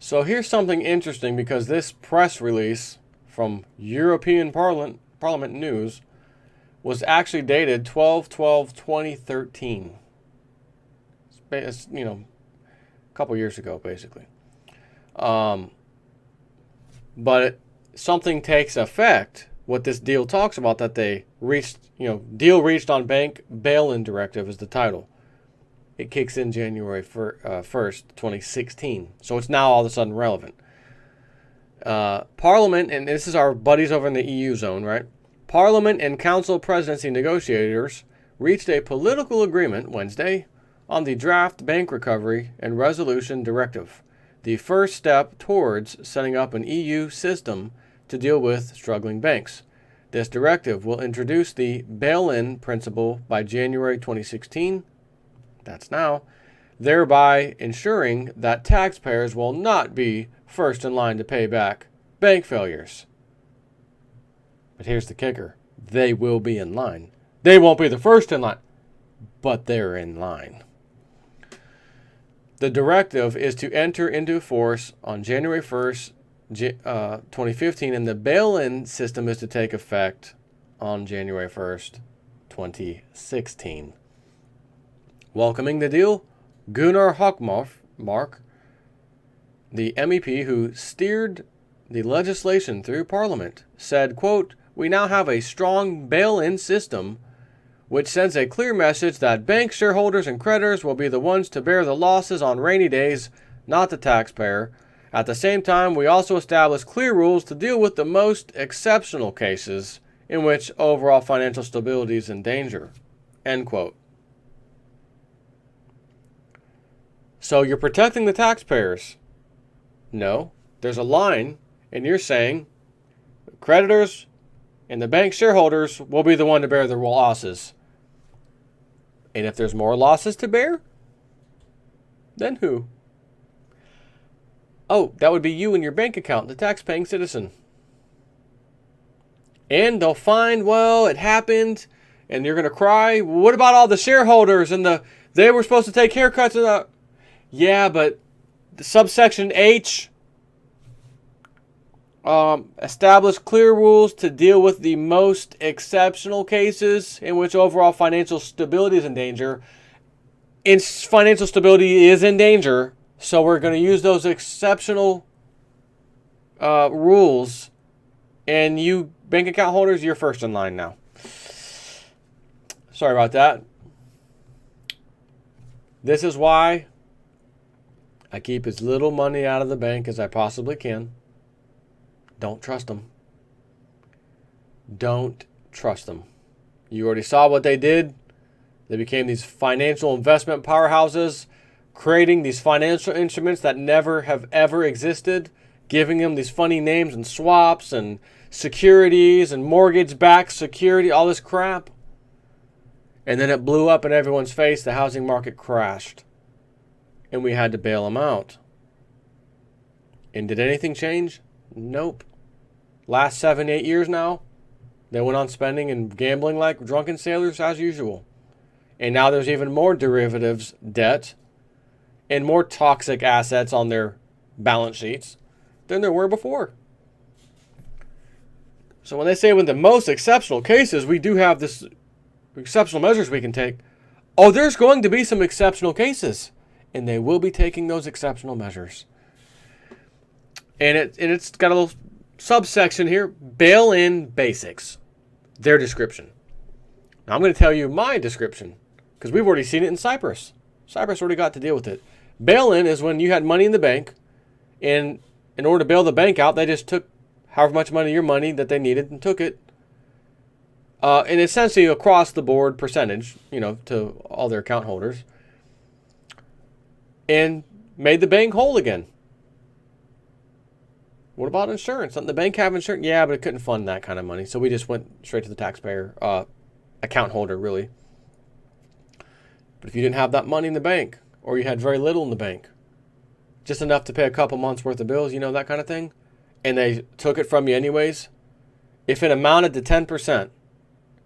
So here's something interesting, because this press release from European Parliament News was actually dated 12/12/2013. It's, a couple years ago, basically. But something takes effect. What this deal talks about, that they reached, deal reached on bank bail-in directive is the title. It kicks in January 1st, 2016. So it's now all of a sudden relevant. Parliament, and this is our buddies over in the EU zone, right? Parliament and Council presidency negotiators reached a political agreement Wednesday on the draft Bank Recovery and Resolution Directive, the first step towards setting up an EU system to deal with struggling banks. This directive will introduce the bail-in principle by January 2016. That's now, thereby ensuring that taxpayers will not be first in line to pay back bank failures. But here's the kicker. They will be in line. They won't be the first in line, but they're in line. The directive is to enter into force on January 1st, 2015, and the bail-in system is to take effect on January 1st, 2016. Welcoming the deal, Gunnar Hökmark, the MEP who steered the legislation through Parliament, said, quote, "We now have a strong bail-in system which sends a clear message that bank shareholders and creditors will be the ones to bear the losses on rainy days, not the taxpayer. At the same time, we also establish clear rules to deal with the most exceptional cases in which overall financial stability is in danger." End quote. So you're protecting the taxpayers? No. There's a line, and you're saying creditors and the bank shareholders will be the one to bear the losses. And if there's more losses to bear, then who? Oh, that would be you and your bank account, the tax-paying citizen. And they'll find, well, it happened, and you're going to cry. What about all the shareholders and they were supposed to take haircuts and the... Yeah, but the subsection H, establish clear rules to deal with the most exceptional cases in which overall financial stability is in danger. And financial stability is in danger, so we're going to use those exceptional rules. And you bank account holders, you're first in line now. Sorry about that. This is why I keep as little money out of the bank as I possibly can. Don't trust them. Don't trust them. You already saw what they did. They became these financial investment powerhouses, creating these financial instruments that never have ever existed, giving them these funny names and swaps and securities and mortgage-backed security, all this crap. And then it blew up in everyone's face. The housing market crashed. And we had to bail them out. And did anything change? Nope. Last 7, 8 years now, they went on spending and gambling like drunken sailors as usual. And now there's even more derivatives debt and more toxic assets on their balance sheets than there were before. So when they say with the most exceptional cases, we do have this exceptional measures we can take. Oh, there's going to be some exceptional cases. And they will be taking those exceptional measures. And it's got a little subsection here, bail-in basics, their description. Now I'm going to tell you my description, because we've already seen it in Cyprus. Cyprus already got to deal with it. Bail-in is when you had money in the bank, and in order to bail the bank out, they just took however much money, your money that they needed, and took it. And essentially across the board percentage, to all their account holders. And made the bank whole again. What about insurance? Doesn't the bank have insurance? Yeah, but it couldn't fund that kind of money. So we just went straight to the taxpayer, account holder, really. But if you didn't have that money in the bank, or you had very little in the bank, just enough to pay a couple months worth of bills, that kind of thing, and they took it from you anyways, if it amounted to 10%,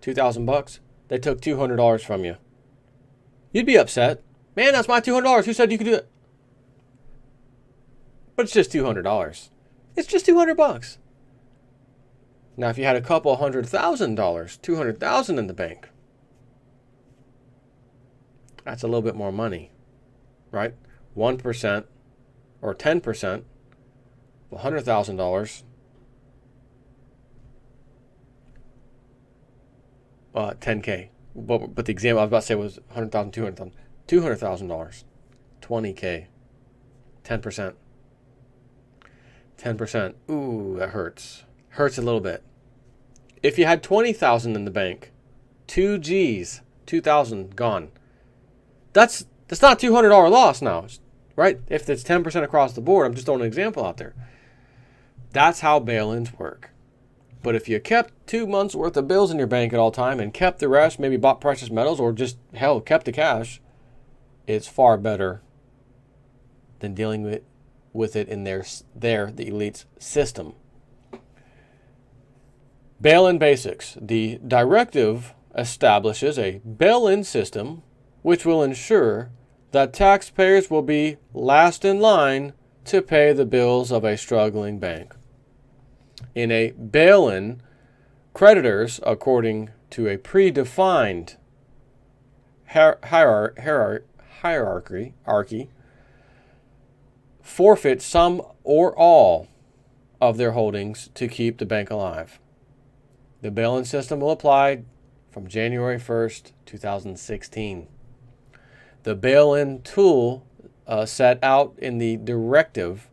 $2,000, they took $200 from you. You'd be upset. Man, that's my $200. Who said you could do it? but it's just $200. It's just $200. Now, if you had a couple $100,000, $200,000 in the bank, that's a little bit more money, right? 1% or 10% of $100,000, 10K. But the example I was about to say was $100,000, $200,000, $200,000, 20K, 10%. 10%. Ooh, that hurts. Hurts a little bit. If you had 20,000 in the bank, 2 G's, 2,000 gone. That's not $200 loss now, right? If it's 10% across the board, I'm just throwing an example out there. That's how bail-ins work. But if you kept 2 months worth of bills in your bank at all time and kept the rest, maybe bought precious metals or just, hell, kept the cash, it's far better than dealing with it in the elite's system. Bail-in basics. The directive establishes a bail-in system which will ensure that taxpayers will be last in line to pay the bills of a struggling bank. In a bail-in, creditors, according to a predefined hierarchy, forfeit some or all of their holdings to keep the bank alive. The bail-in system will apply from January 1st, 2016. The bail-in tool set out in the directive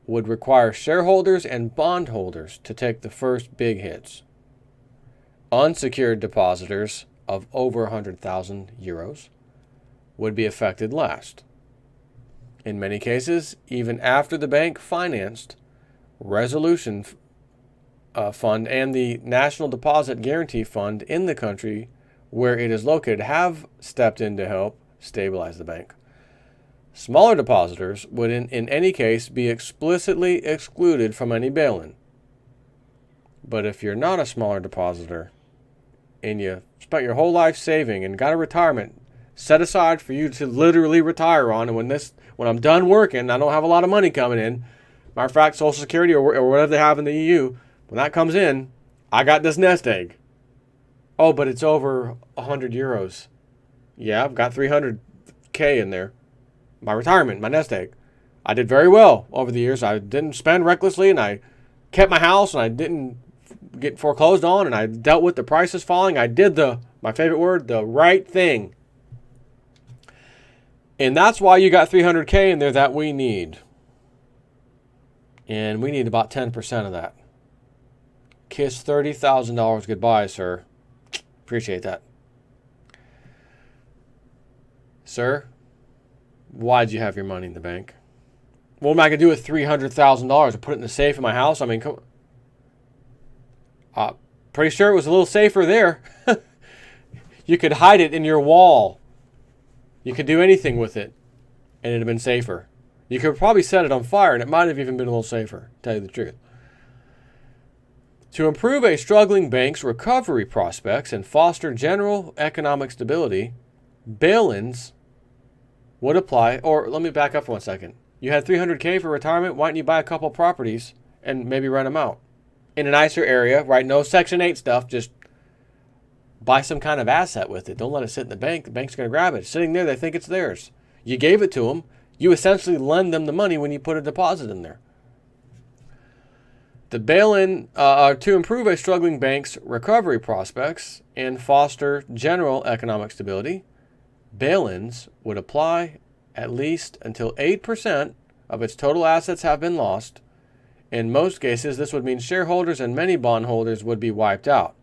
would require shareholders and bondholders to take the first big hits. Unsecured depositors of over 100,000 euros would be affected last. In many cases, even after the bank financed resolution fund and the National Deposit Guarantee Fund in the country where it is located have stepped in to help stabilize the bank. Smaller depositors would in any case be explicitly excluded from any bail-in. But if you're not a smaller depositor and you spent your whole life saving and got a retirement set aside for you to literally retire on, and when I'm done working, I don't have a lot of money coming in, matter of fact, Social Security or whatever they have in the EU, when that comes in, I got this nest egg. Oh, but it's over 100 euros. Yeah, I've got 300K in there. My retirement, my nest egg. I did very well over the years. I didn't spend recklessly, and I kept my house, and I didn't get foreclosed on, and I dealt with the prices falling. I did my favorite word, the right thing. And that's why you got 300K in there that we need. And we need about 10% of that. Kiss $30,000 goodbye, sir. Appreciate that. Sir, why'd you have your money in the bank? What am I going to do with $300,000? Put it in the safe in my house? I mean, pretty sure it was a little safer there. You could hide it in your wall. You could do anything with it, and it'd have been safer. You could probably set it on fire, and it might have even been a little safer, to tell you the truth. To improve a struggling bank's recovery prospects and foster general economic stability, bail-ins would apply. Or let me back up for 1 second. You had $300K for retirement. Why don't you buy a couple properties and maybe rent them out in a nicer area, right? No Section 8 stuff. Just buy some kind of asset with it. Don't let it sit in the bank. The bank's going to grab it. It's sitting there. They think it's theirs. You gave it to them. You essentially lend them the money when you put a deposit in there. The bail-in to improve a struggling bank's recovery prospects and foster general economic stability, bail-ins would apply at least until 8% of its total assets have been lost. In most cases, this would mean shareholders and many bondholders would be wiped out.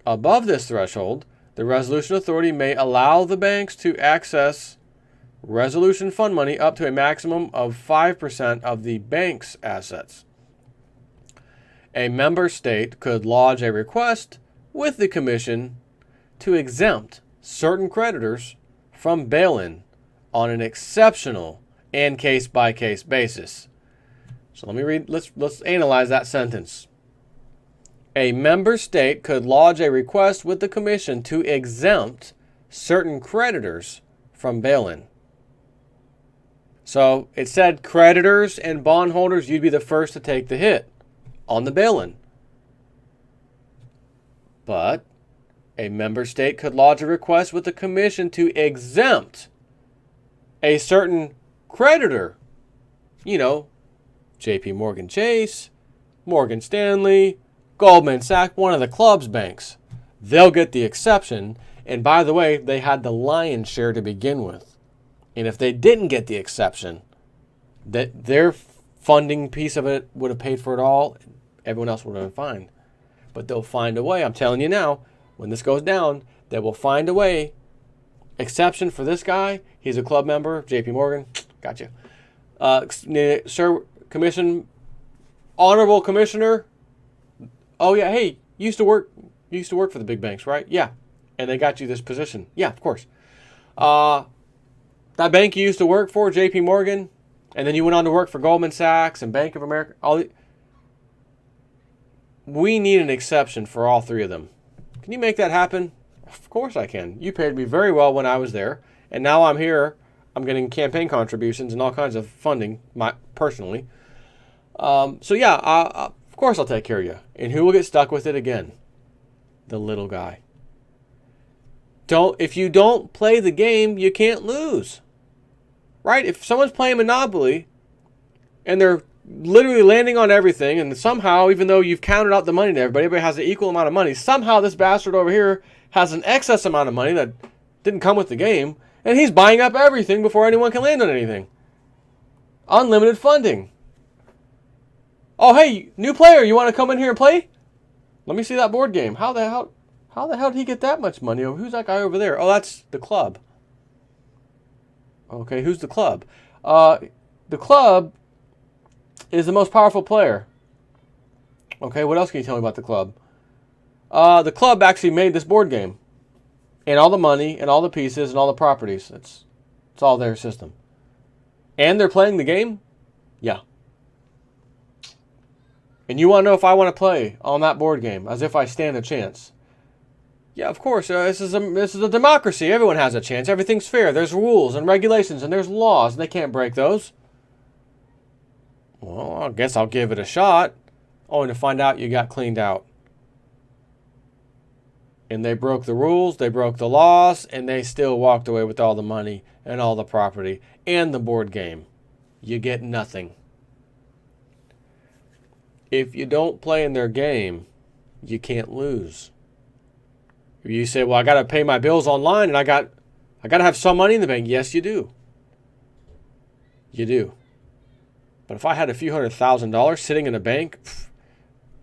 Above this threshold, the resolution authority may allow the banks to access resolution fund money up to a maximum of 5% of the bank's assets. A member state could lodge a request with the Commission to exempt certain creditors from bail-in on an exceptional and case-by-case basis. So let me read, let's analyze that sentence. A member state could lodge a request with the Commission to exempt certain creditors from bail-in. So it said creditors and bondholders, you'd be the first to take the hit on the bail-in. But a member state could lodge a request with the commission to exempt a certain creditor. You know, JP Morgan Chase, Morgan Stanley, Goldman Sachs, one of the club's banks. They'll get the exception. And by the way, they had the lion's share to begin with. And if they didn't get the exception, that their funding piece of it would have paid for it all, everyone else would have been fine. But they'll find a way. I'm telling you now, when this goes down, they will find a way. Exception for this guy. He's a club member, JP Morgan. Gotcha. Sir, commission, honorable commissioner. Oh yeah, hey, you used to work for the big banks, right? Yeah. And they got you this position. Yeah, of course. That bank you used to work for, JP Morgan, and then you went on to work for Goldman Sachs and Bank of America. We need an exception for all three of them. Can you make that happen? Of course I can. You paid me very well when I was there, and now I'm here. I'm getting campaign contributions and all kinds of funding, personally. So yeah, of course I'll take care of you. And who will get stuck with it again? The little guy. If you don't play the game, you can't lose. Right? If someone's playing Monopoly and they're literally landing on everything, and somehow, even though you've counted out the money to everybody has an equal amount of money, somehow this bastard over here has an excess amount of money that didn't come with the game, and he's buying up everything before anyone can land on anything. Unlimited funding. Oh, hey, new player, you want to come in here and play? Let me see that board game. How the hell did he get that much money? Who's that guy over there? Oh, that's the club. Okay, who's the club? The club is the most powerful player. Okay, what else can you tell me about the club? The club actually made this board game. And all the money, and all the pieces, and all the properties. It's all their system. And they're playing the game? Yeah. And you want to know if I want to play on that board game, as if I stand a chance? Yeah, of course. This is a democracy. Everyone has a chance. Everything's fair. There's rules and regulations and there's laws, and they can't break those. Well, I guess I'll give it a shot, only to find out you got cleaned out. And they broke the rules, they broke the laws, and they still walked away with all the money and all the property and the board game. You get nothing. If you don't play in their game, you can't lose. You say, well, I got to pay my bills online and I got to have some money in the bank. Yes, you do. You do. But if I had a few $100,000 sitting in a bank,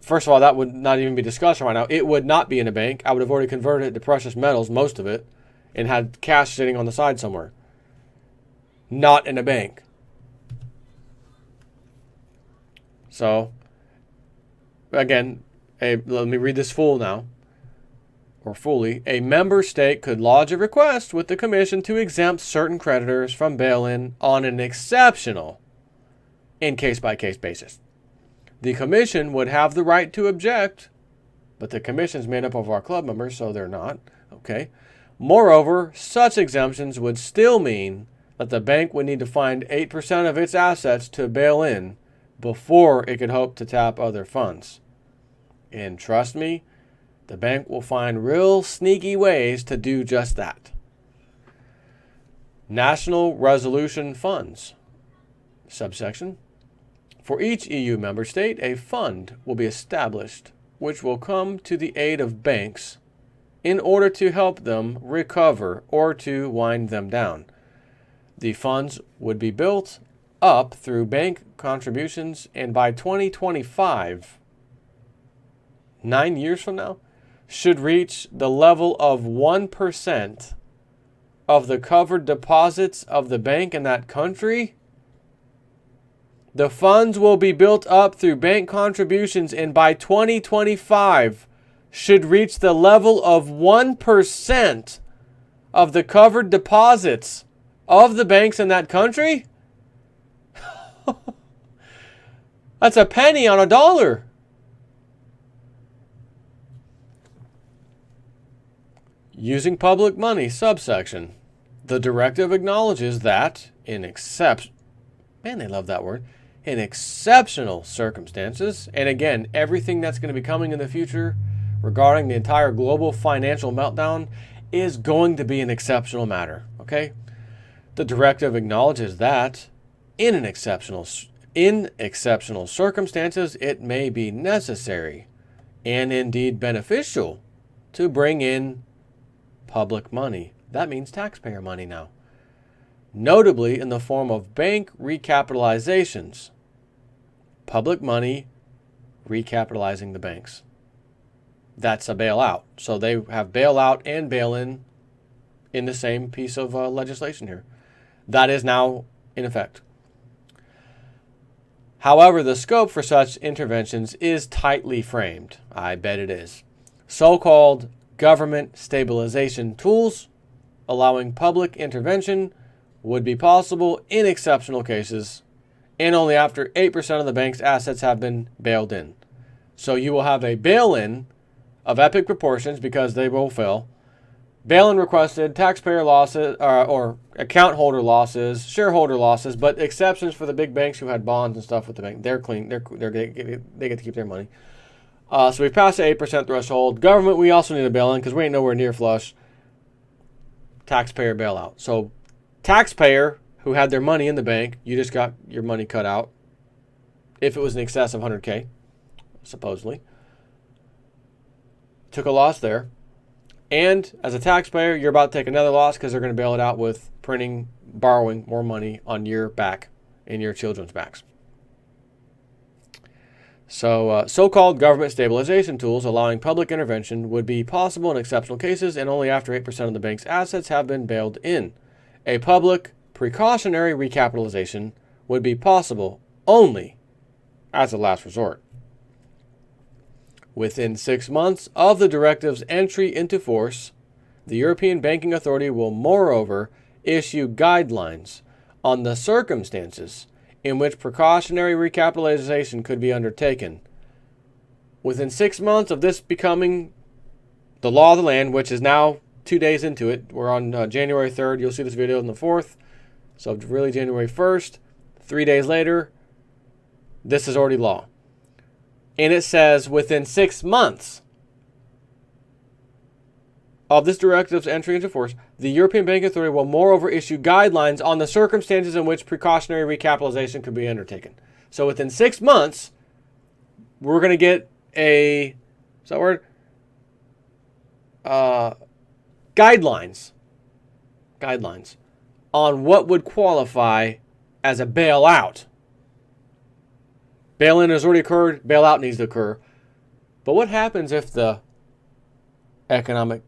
first of all, that would not even be discussed right now. It would not be in a bank. I would have already converted it to precious metals, most of it, and had cash sitting on the side somewhere. Not in a bank. So, again, let me read this full now. Or fully, a member state could lodge a request with the commission to exempt certain creditors from bail-in on an exceptional and case-by-case basis. The commission would have the right to object, but the commission's made up of our club members, so they're not. Okay. Moreover, such exemptions would still mean that the bank would need to find 8% of its assets to bail in before it could hope to tap other funds. And trust me, the bank will find real sneaky ways to do just that. National Resolution Funds. Subsection. For each EU member state, a fund will be established which will come to the aid of banks in order to help them recover or to wind them down. The funds would be built up through bank contributions, and by 2025, 9 years from now, should reach the level of 1% of the covered deposits of the bank in that country. The funds will be built up through bank contributions, and by 2025 should reach the level of 1% of the covered deposits of the banks in that country? That's a penny on a dollar. Using public money, subsection. The directive acknowledges that, in Man, they love that word. In exceptional circumstances. And again, everything that's going to be coming in the future regarding the entire global financial meltdown is going to be an exceptional matter. Okay? The directive acknowledges that in exceptional circumstances, it may be necessary and indeed beneficial to bring in public money. That means taxpayer money now. Notably in the form of bank recapitalizations. Public money recapitalizing the banks. That's a bailout. So they have bailout and bail-in the same piece of legislation here. That is now in effect. However, the scope for such interventions is tightly framed. I bet it is. So-called government stabilization tools allowing public intervention would be possible in exceptional cases and only after 8% of the bank's assets have been bailed in. So you will have a bail-in of epic proportions because they will fail. Bail-in requested, taxpayer losses or account holder losses, shareholder losses, but exceptions for the big banks who had bonds and stuff with the bank. They're clean. They get to keep their money. So we've passed the 8% threshold. Government, we also need a bail-in because we ain't nowhere near flush. Taxpayer bailout. So taxpayer who had their money in the bank, you just got your money cut out. If it was in excess of 100K, supposedly. Took a loss there. And as a taxpayer, you're about to take another loss because they're going to bail it out with borrowing more money on your back and your children's backs. So, so-called government stabilization tools allowing public intervention would be possible in exceptional cases and only after 8% of the bank's assets have been bailed in. A public precautionary recapitalization would be possible only as a last resort. Within 6 months of the directive's entry into force, the European Banking Authority will moreover issue guidelines on the circumstances in which precautionary recapitalization could be undertaken. Within 6 months of this becoming the law of the land, which is now 2 days into it, we're on January 3rd. You'll see this video on the 4th. So really January 1st, 3 days later, this is already law. And it says within 6 months of this directive's entry into force, the European Banking Authority will moreover issue guidelines on the circumstances in which precautionary recapitalization could be undertaken. So within 6 months, we're going to get guidelines on what would qualify as a bailout. Bail-in has already occurred. Bailout needs to occur. But what happens if the economic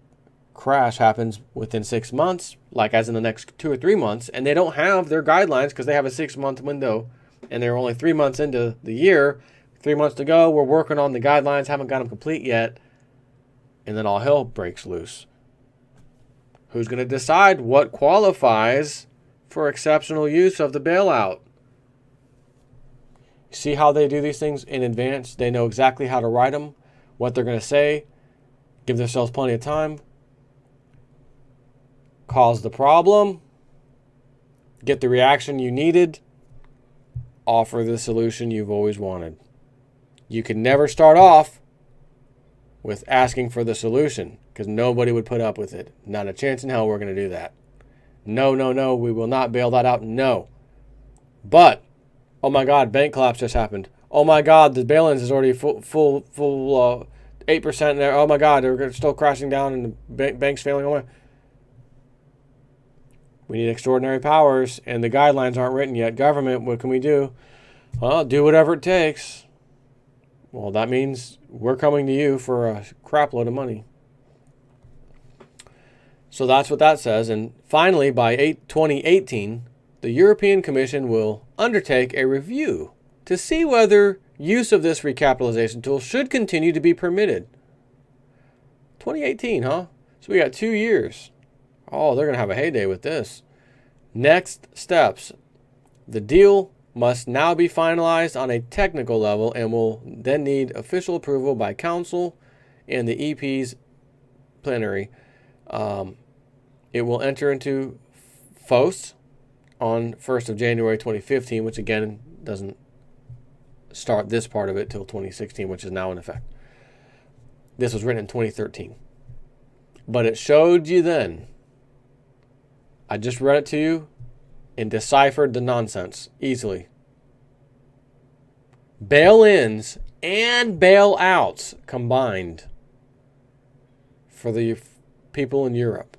crash happens within 6 months, like as in the next 2 or 3 months, and they don't have their guidelines because they have a 6-month window, and they're only 3 months into the year, 3 months to go, we're working on the guidelines, haven't got them complete yet, and then all hell breaks loose. Who's going to decide what qualifies for exceptional use of the bailout? See how they do these things in advance? They know exactly how to write them, what they're going to say, give themselves plenty of time, cause the problem, get the reaction you needed, offer the solution you've always wanted. You can never start off with asking for the solution because nobody would put up with it. Not a chance in hell we're going to do that. No, we will not bail that out. No. But oh my God, bank collapse just happened. Oh my God, the bail-ins is already full 8% there. Oh my God, they're still crashing down and the bank's failing. Oh my. We need extraordinary powers and the guidelines aren't written yet. Government, what can we do? Well, do whatever it takes. Well, that means we're coming to you for a crap load of money. So that's what that says. And finally, by 2018, the European Commission will undertake a review to see whether use of this recapitalization tool should continue to be permitted. 2018, huh? So we got 2 years. Oh, they're going to have a heyday with this. Next steps. The deal must now be finalized on a technical level and will then need official approval by Council and the EP's plenary. It will enter into force on 1st of January 2015, which again doesn't start this part of it till 2016, which is now in effect. This was written in 2013. But it showed you then. I just read it to you and deciphered the nonsense easily. Bail-ins and bail-outs combined for the people in Europe.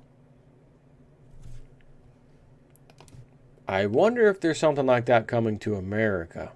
I wonder if there's something like that coming to America.